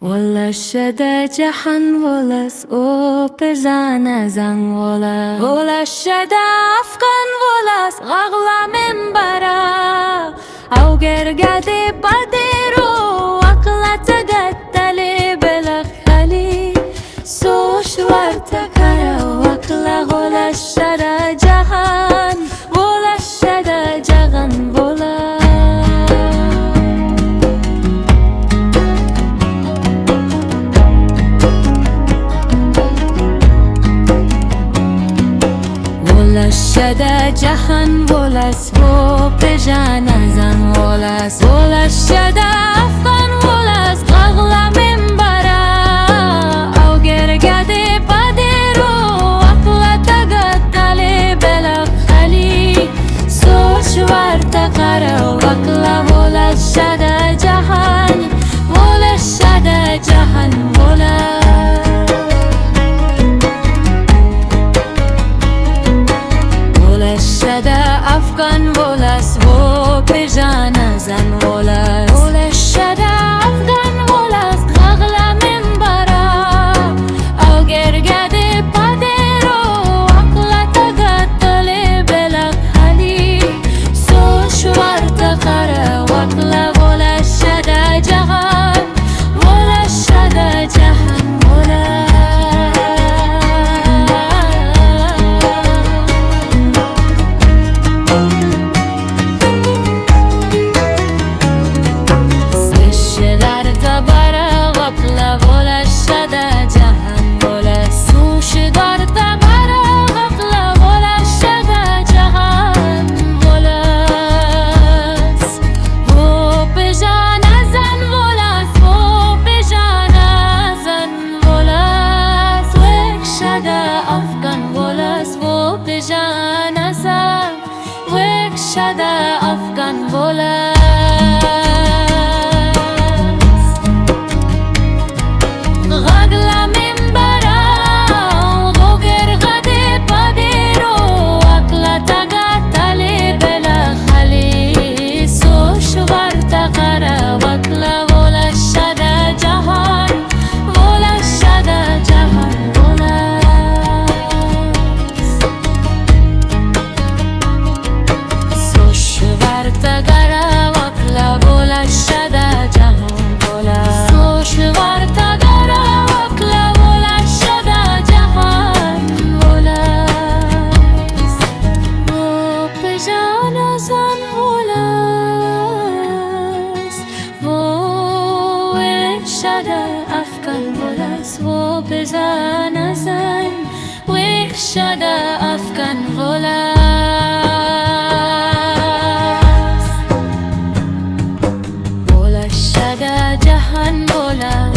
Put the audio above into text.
ولا شدا جهان ولاس او بزن زن ولا شدا افغان ولاس غغلا منبرا او گرگدی بدیرو اقلا تگتلی بلخلی سوش ورتکر وقلا ولا شدا جهان ولا شدا جهان ولا شدا جهان ولاس و بجان زن ولاس ولا شدا افغان ولاس غغلا منبرا او گرگدی بدیرو اقلا تگتلی بلخلی سوش ورتقر وقلا ولا شدا جهان ولا شدا جهان ولا افغان ولاس و بجان زن ولاس ولا شدا افغان ولاس غغلا منبرا او گرگدی بدیرو اقلا تگتلی بلخلی سوش ورتقر وقلا ولا شدا جهان ولا شدا جهان ولا شدا افغان ولاس غغلا منبرا او گرگدی بدیرو اقلا تگتلی بلخلی سوش ورتقر وقلا ولا شدا جهان ولا شدا جهان شدا افغان ولاس و بزن زن ویک شدا افغان ولاس ولا شدا جهان ولاس